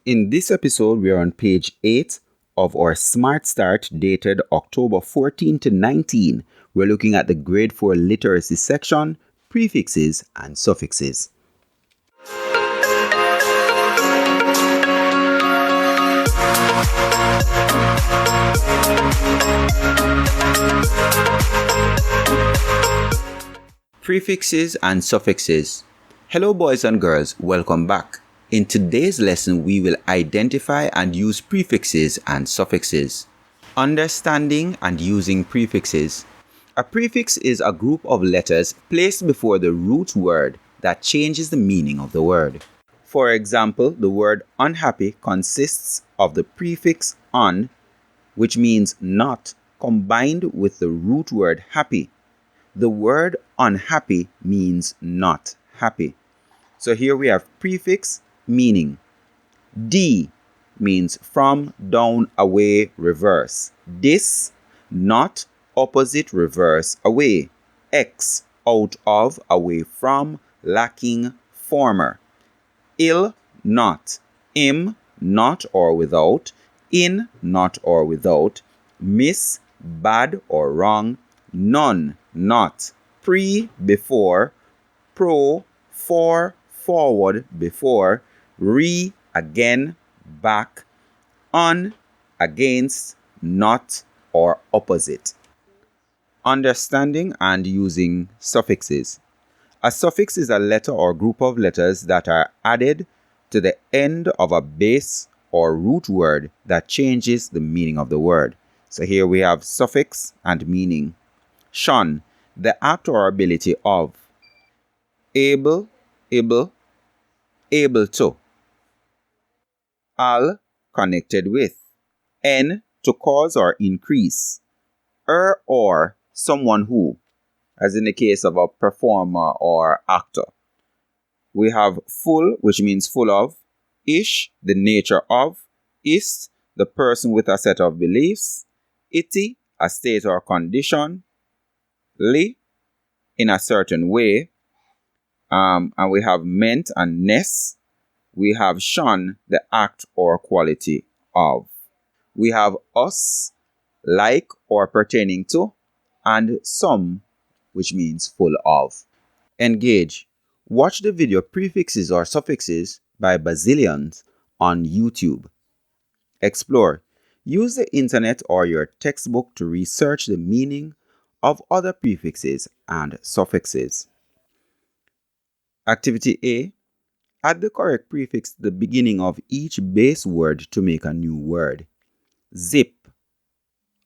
In this episode, we are on page 8 of our Smart Start dated October 14 to 19. We're looking at the grade 4 literacy section, prefixes and suffixes. Prefixes and suffixes. Hello boys and girls, welcome back. In today's lesson, we will identify and use prefixes and suffixes. Understanding and using prefixes. A prefix is a group of letters placed before the root word that changes the meaning of the word. For example, the word unhappy consists of the prefix un, which means not, combined with the root word happy. The word unhappy means not happy. So here we have prefix meaning. D means from, down, away, reverse. Dis, not, opposite, reverse, away. X, out of, away from, lacking, former. Ill, not. Im, not or without. In, not or without. Miss, bad or wrong. None, not. Pre, before. Pro, for, forward, before. Re, again, back. On, against, not, or opposite. Understanding and using suffixes. A suffix is a letter or group of letters that are added to the end of a base or root word that changes the meaning of the word. So here we have suffix and meaning. Shun, the act or ability of. Able to. Al, connected with. N, to cause or increase. Or, someone who, as in the case of a performer or actor. We have full, which means full of. Ish, the nature of. Ist, the person with a set of beliefs. Iti, a state or condition. Li, in a certain way. And we have meant and ness. We have shun, the act or quality of. We have us, like or pertaining to. And some, which means full of. Engage. Watch the video Prefixes or Suffixes by Bazillions on YouTube. Explore. Use the internet or your textbook to research the meaning of other prefixes and suffixes. Activity A. Add the correct prefix to the beginning of each base word to make a new word. Zip,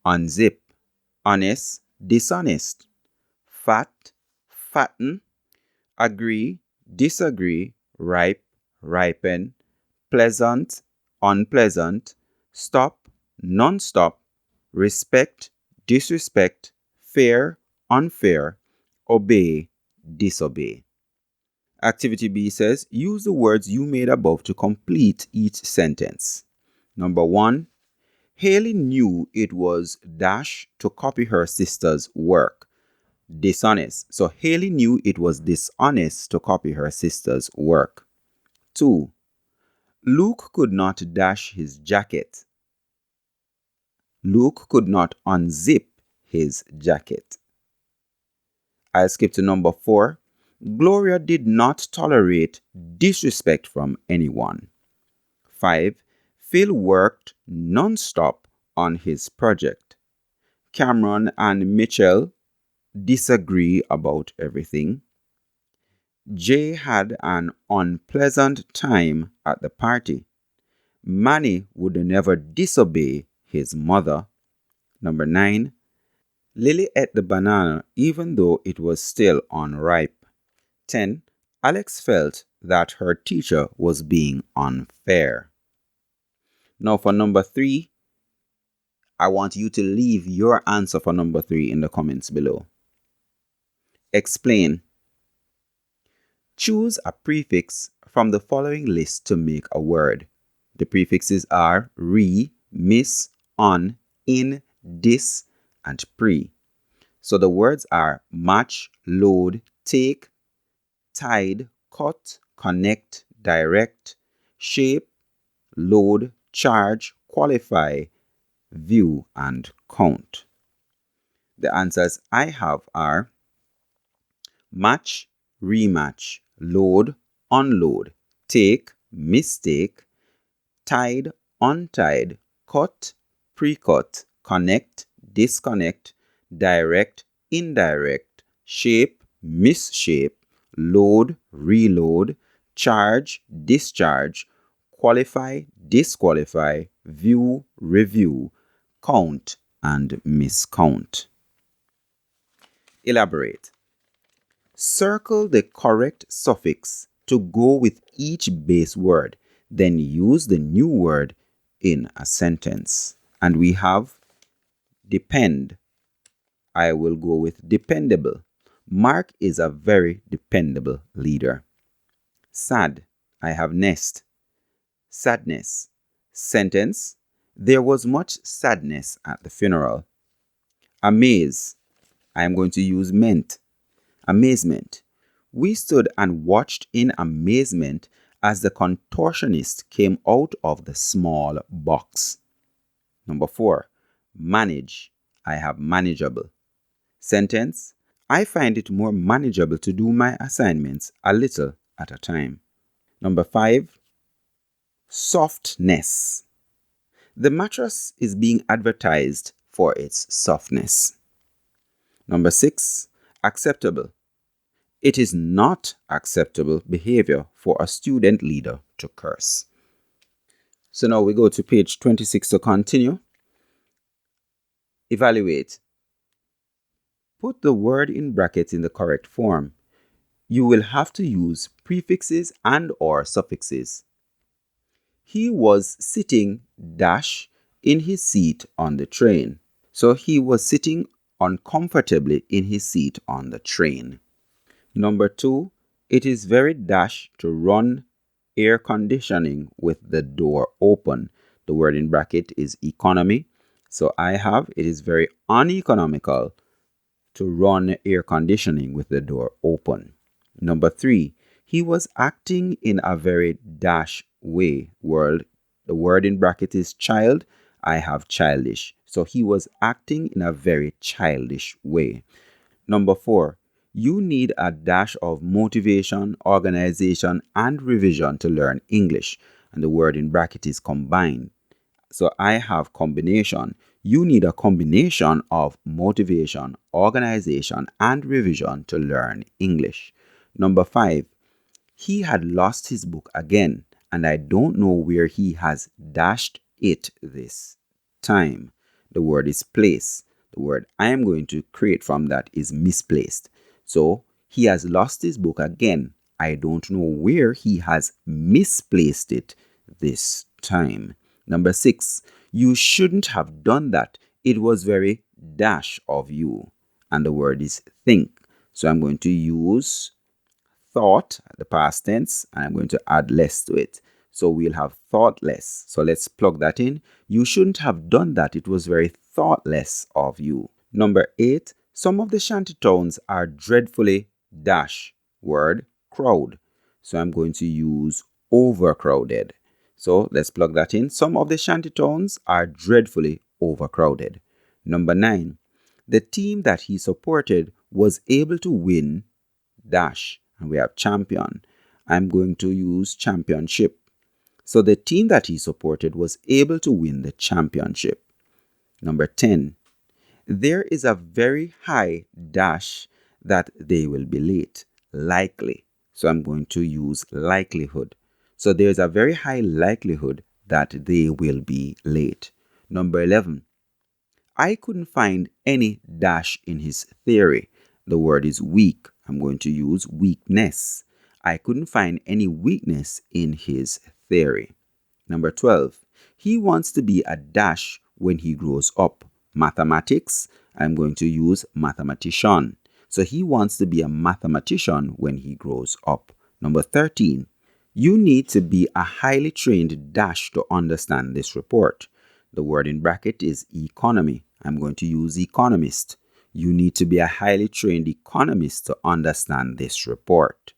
unzip. Honest, dishonest. Fat, fatten. Agree, disagree. Ripe, ripen. Pleasant, unpleasant. Stop, non-stop. Respect, disrespect. Fair, unfair. Obey, disobey. Activity B says, use the words you made above to complete each sentence. Number 1. Haley knew it was dash to copy her sister's work. Dishonest. So Haley knew it was dishonest to copy her sister's work. 2. Luke could not dash his jacket. Luke could not unzip his jacket. I'll skip to number 4. Gloria did not tolerate disrespect from anyone. 5. Phil worked non-stop on his project. Cameron and Mitchell disagree about everything. Jay had an unpleasant time at the party. Manny would never disobey his mother. Number 9. Lily ate the banana even though it was still unripe. 10. Alex felt that her teacher was being unfair. Now for number 3, I want you to leave your answer for number 3 in the comments below. Explain. Choose a prefix from the following list to make a word. The prefixes are re, miss, on, in, dis, and pre. So the words are match, load, take, tide, cut, connect, direct, shape, load, charge, qualify, view, and count. The answers I have are match, rematch, load, unload, take, mistake, tied, untied, cut, pre-cut, connect, disconnect, direct, indirect, shape, misshape, load, reload, charge, discharge, qualify, disqualify, view, review, count, and miscount. Elaborate. Circle the correct suffix to go with each base word, then use the new word in a sentence. And we have depend. I will go with dependable. Mark is a very dependable leader. Sad. I have nest. Sadness. Sentence. There was much sadness at the funeral. Amaze. I am going to use meant. Amazement. We stood and watched in amazement as the contortionist came out of the small box. Number 4. Manage. I have manageable. Sentence. I find it more manageable to do my assignments a little at a time. Number 5. Softness. The mattress is being advertised for its softness. Number 6. Acceptable. It is not acceptable behavior for a student leader to curse. So now we go to page 26 to continue. Evaluate. Put the word in brackets in the correct form. You will have to use prefixes and or suffixes. He was sitting dash in his seat on the train. So he was sitting uncomfortably in his seat on the train. Number 2, it is very dash to run air conditioning with the door open. The word in bracket is economy. So I have it is very uneconomical to run air conditioning with the door open. Number 3, he was acting in a very dash way. The word in bracket is child. I have childish. So he was acting in a very childish way. Number 4, you need a dash of motivation, organization, and revision to learn English. And the word in bracket is combined. So I have combination. You need a combination of motivation, organization, and revision to learn English. Number 5, he had lost his book again, and I don't know where he has dashed it this time. The word is place. The word I am going to create from that is misplaced. So he has lost his book again. I don't know where he has misplaced it this time. Number 6, you shouldn't have done that. It was very dash of you. And the word is think. So I'm going to use thought, the past tense, and I'm going to add less to it. So we'll have thoughtless. So let's plug that in. You shouldn't have done that. It was very thoughtless of you. Number 8, some of the shantytowns are dreadfully dash word crowd. So I'm going to use overcrowded. So let's plug that in. Some of the shantytowns are dreadfully overcrowded. Number 9, the team that he supported was able to win dash. And we have champion. I'm going to use championship. So the team that he supported was able to win the championship. Number 10, there is a very high dash that they will be late. Likely. So I'm going to use likelihood. So there's a very high likelihood that they will be late. Number 11, I couldn't find any dash in his theory. The word is weak. I'm going to use weakness. I couldn't find any weakness in his theory. Number 12, he wants to be a dash when he grows up. Mathematics, I'm going to use mathematician. So he wants to be a mathematician when he grows up. Number 13, you need to be a highly trained dash to understand this report. The word in bracket is economy. I'm going to use economist. You need to be a highly trained economist to understand this report.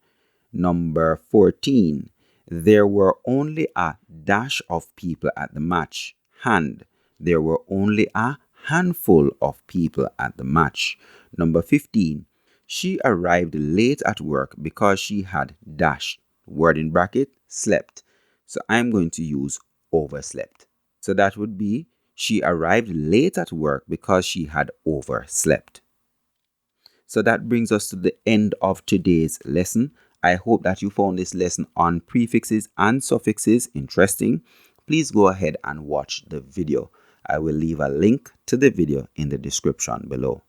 Number 14, There were only a dash of people at the match. Hand. There were only a handful of people at the match. Number 15. She arrived late at work because she had dash. Word in bracket, slept. So I'm going to use overslept. So that would be she arrived late at work because she had overslept. So that brings us to the end of today's lesson. I hope that you found this lesson on prefixes and suffixes interesting. Please go ahead and watch the video. I will leave a link to the video in the description below.